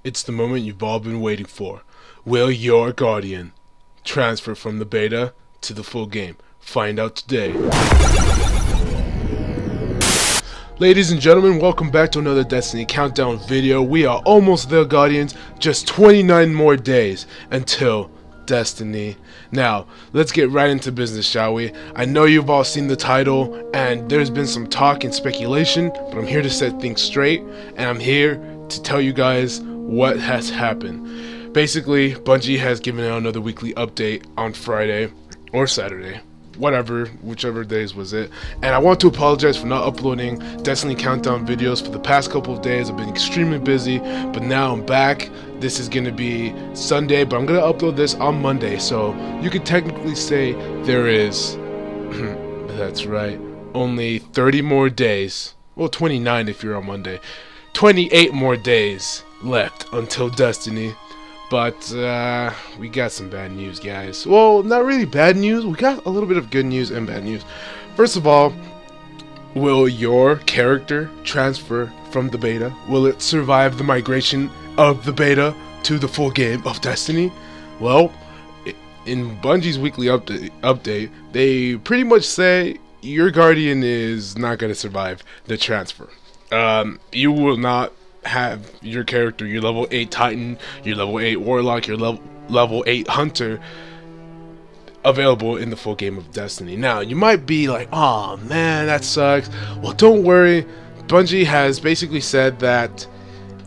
It's the moment you've all been waiting for. Will your Guardian transfer from the beta to the full game? Find out today. Ladies and gentlemen, welcome back to another Destiny Countdown video. We are almost there, Guardians. Just 29 more days until Destiny. Now, let's get right into business, shall we? I know you've all seen the title, and there's been some talk and speculation, but I'm here to set things straight, and I'm here to tell you guys what has happened. Basically, Bungie has given out another weekly update on Friday or Saturday, whatever, whichever days was it. And I want to apologize for not uploading Destiny Countdown videos for the past couple of days. I've been extremely busy, but now I'm back. This is going to be Sunday, but I'm going to upload this on Monday. So you could technically say there is, that's right, only 30 more days. Well, 29 if you're on Monday. 28 more days left until Destiny. But we got some bad news, guys. Well, not really bad news. We got a little bit of good news and bad news. First of all, will your character transfer from the beta? Will it survive the migration of the beta to the full game of Destiny? Well, in Bungie's weekly update, they pretty much say your Guardian is not going to survive the transfer. You will not have your character, your level 8 Titan, your level 8 Warlock, your level 8 Hunter available in the full game of Destiny. Now, you might be like, oh man, that sucks. Well, don't worry. Bungie has basically said that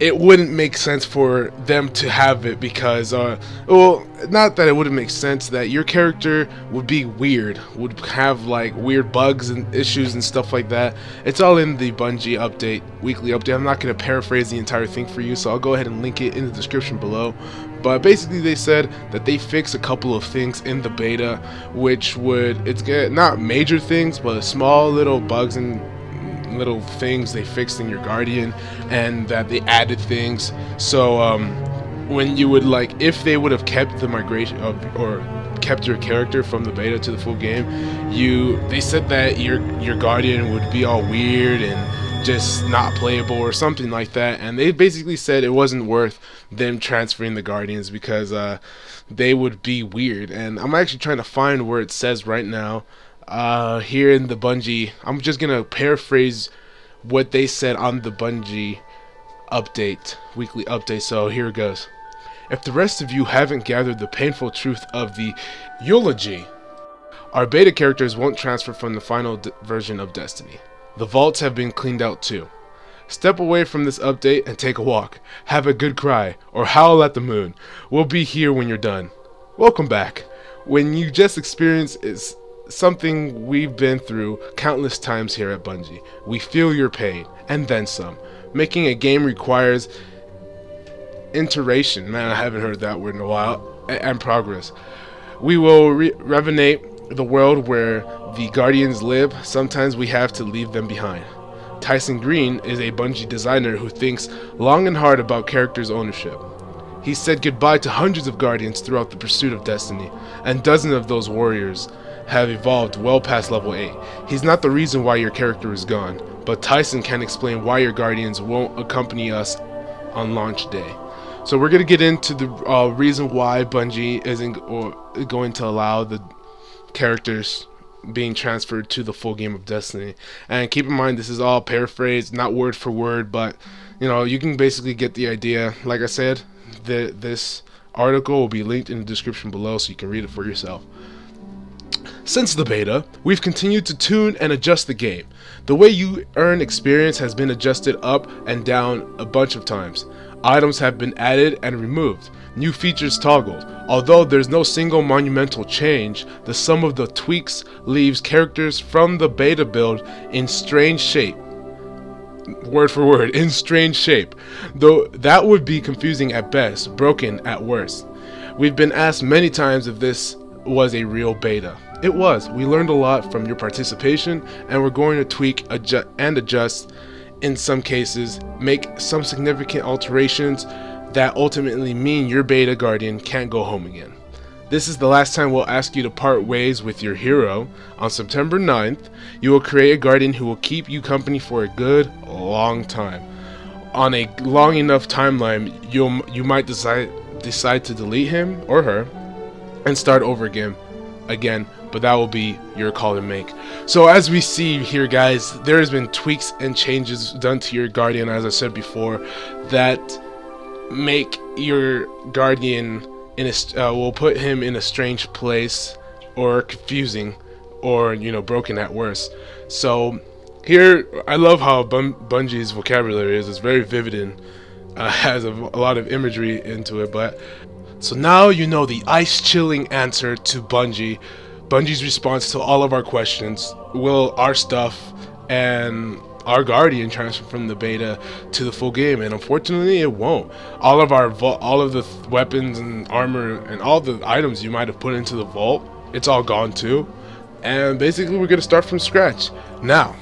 it wouldn't make sense for them to have it because, well, not that it wouldn't make sense, that your character would be weird, would have like weird bugs and issues and stuff like that. It's all in the Bungie update, weekly update. I'm not going to paraphrase the entire thing for you, so I'll go ahead and link it in the description below. But basically they said that they fixed a couple of things in the beta, which would, it's not major things, but small little bugs and little things they fixed in your Guardian, and that they added things. So when you would, like, if they would have kept the migration of, or kept your character from the beta to the full game, they said that your Guardian would be all weird and just not playable or something like that, and they basically said it wasn't worth them transferring the Guardians because they would be weird. And I'm actually trying to find where it says right now. Here in the Bungie, I'm just gonna paraphrase what they said on the Bungie update, weekly update. So here it goes. If the rest of you haven't gathered the painful truth of the eulogy, our beta characters won't transfer from the final version of Destiny. The vaults have been cleaned out too. Step away from this update and take a walk. Have a good cry or howl at the moon. We'll be here when you're done. Welcome back. When you just experienced is something we've been through countless times here at Bungie. We feel your pain, and then some. Making a game requires iteration, man, I haven't heard that word in a while, and progress. We will renovate the world where the Guardians live. Sometimes we have to leave them behind. Tyson Green is a Bungie designer who thinks long and hard about characters' ownership. He said goodbye to hundreds of Guardians throughout the pursuit of Destiny, and dozens of those warriors have evolved well past level 8. He's not the reason why your character is gone, but Tyson can explain why your Guardians won't accompany us on launch day. So we're going to get into the reason why Bungie isn't going to allow the characters being transferred to the full game of Destiny. And keep in mind, this is all paraphrased, not word for word, but you know, you can basically get the idea. Like I said, this article will be linked in the description below so you can read it for yourself. Since the beta, we've continued to tune and adjust the game. The way you earn experience has been adjusted up and down a bunch of times. Items have been added and removed. New features toggled. Although there's no single monumental change, the sum of the tweaks leaves characters from the beta build in strange shape. Word for word, in strange shape. Though that would be confusing at best, broken at worst. We've been asked many times if this was a real beta. It was. We learned a lot from your participation, and we're going to tweak and adjust in some cases, make some significant alterations that ultimately mean your beta Guardian can't go home again. This is the last time we'll ask you to part ways with your hero. On September 9th, you will create a Guardian who will keep you company for a good long time. on a long enough timeline, you might decide to delete him or her and start over again, but that will be your call to make. So as we see here, guys, there has been tweaks and changes done to your Guardian, as I said before, that make your Guardian will put him in a strange place, or confusing, or broken at worst. So here, I love how Bungie's vocabulary is. It's very vivid and has a lot of imagery into it. But so now you know the ice-chilling answer to Bungie's response to all of our questions. Will our stuff and our Guardian transfer from the beta to the full game? And unfortunately, it won't. All of the weapons and armor and all the items you might have put into the vault, it's all gone too. And basically, we're gonna start from scratch. Now,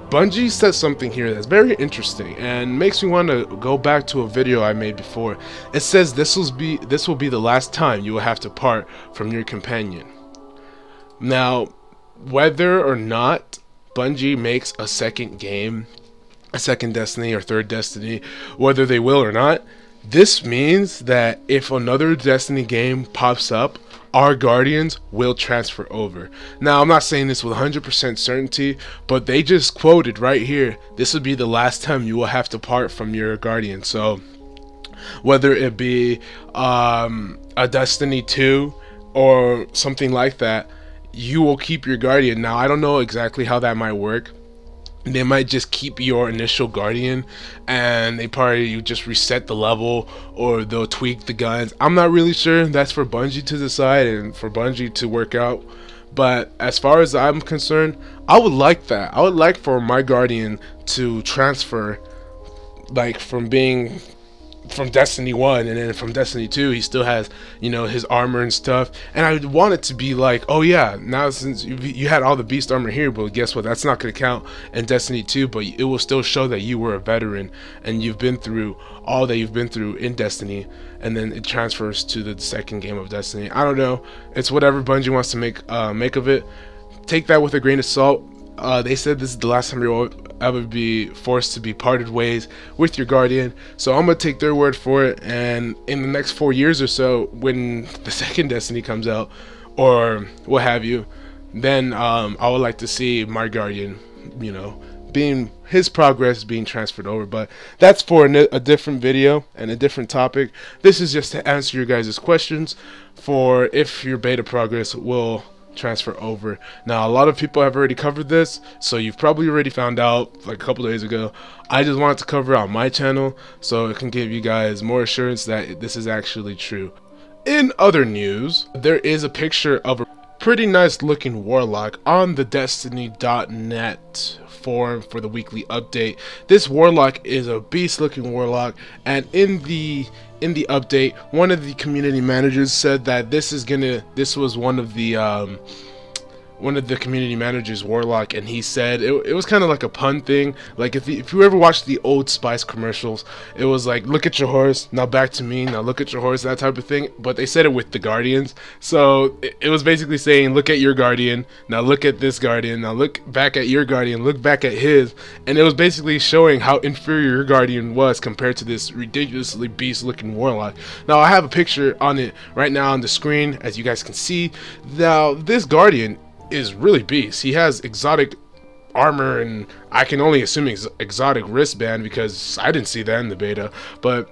Bungie says something here that's very interesting and makes me want to go back to a video I made before. It says this will be the last time you will have to part from your companion. Now, whether or not Bungie makes a second game, a second Destiny or third Destiny, whether they will or not, this means that if another Destiny game pops up, our Guardians will transfer over. Now, I'm not saying this with 100% certainty, but they just quoted right here, this would be the last time you will have to part from your Guardian. So whether it be a Destiny 2 or something like that, you will keep your Guardian. Now, I don't know exactly how that might work. They might just keep your initial Guardian and they probably just reset the level, or they'll tweak the guns. I'm not really sure. That's for Bungie to decide and for Bungie to work out. But as far as I'm concerned, I would like that. I would like for my Guardian to transfer, like from Destiny 1, and then from Destiny 2 he still has his armor and stuff, and I would want it to be like, oh yeah, now since you had all the beast armor here, but guess what, that's not going to count in Destiny 2, but it will still show that you were a veteran and you've been through all that you've been through in Destiny, and then it transfers to the second game of Destiny. I don't know, it's whatever Bungie wants to make of it. Take that with a grain of salt. They said this is the last time you'll ever be forced to be parted ways with your Guardian, so I'm gonna take their word for it. And in the next 4 years or so, when the second Destiny comes out or what have you, then I would like to see my Guardian, being his progress being transferred over. But that's for a different video and a different topic. This is just to answer your guys' questions for if your beta progress will transfer over. Now, a lot of people have already covered this, so you've probably already found out like a couple days ago. I just wanted to cover it on my channel so it can give you guys more assurance that this is actually true. In other news, there is a picture of a pretty nice looking warlock on the Destiny.net forum for the weekly update. This warlock is a beast looking warlock, and in the update, one of the community managers said that this was one of the community managers' warlock, and he said it was kind of like a pun thing. Like if you ever watched the Old Spice commercials, it was like, look at your horse, now back to me, now look at your horse, that type of thing. But they said it with the Guardians, so it was basically saying, look at your Guardian, now look at this Guardian, now look back at your Guardian, look back at his. And it was basically showing how inferior your Guardian was compared to this ridiculously beast looking warlock. Now, I have a picture on it right now on the screen, as you guys can see. Now, this Guardian is really beast. He has exotic armor, and I can only assume exotic wristband because I didn't see that in the beta, but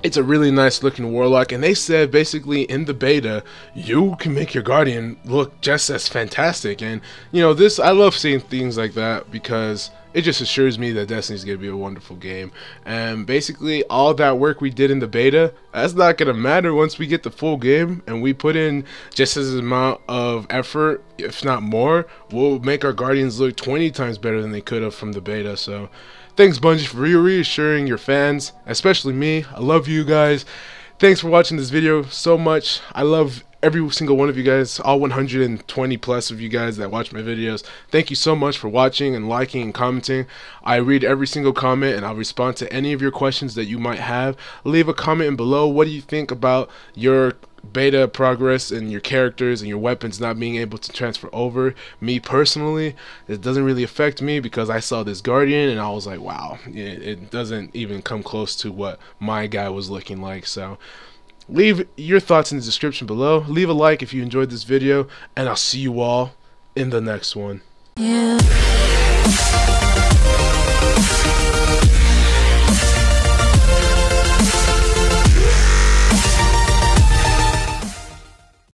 it's a really nice looking warlock. And they said basically in the beta you can make your Guardian look just as fantastic. And this, I love seeing things like that because it just assures me that Destiny's gonna be a wonderful game. And basically all that work we did in the beta, that's not gonna matter once we get the full game and we put in just as amount of effort, if not more. We'll make our Guardians look 20 times better than they could have from the beta. So thanks, Bungie, for reassuring your fans, especially me. I love you guys. Thanks for watching this video so much. I love every single one of you guys, all 120 plus of you guys that watch my videos, thank you so much for watching and liking and commenting. I read every single comment and I'll respond to any of your questions that you might have. Leave a comment below. What do you think about your beta progress and your characters and your weapons not being able to transfer over? Me personally, it doesn't really affect me because I saw this Guardian and I was like, wow, it doesn't even come close to what my guy was looking like. So leave your thoughts in the description below. Leave a like if you enjoyed this video, and I'll see you all in the next one. Yeah.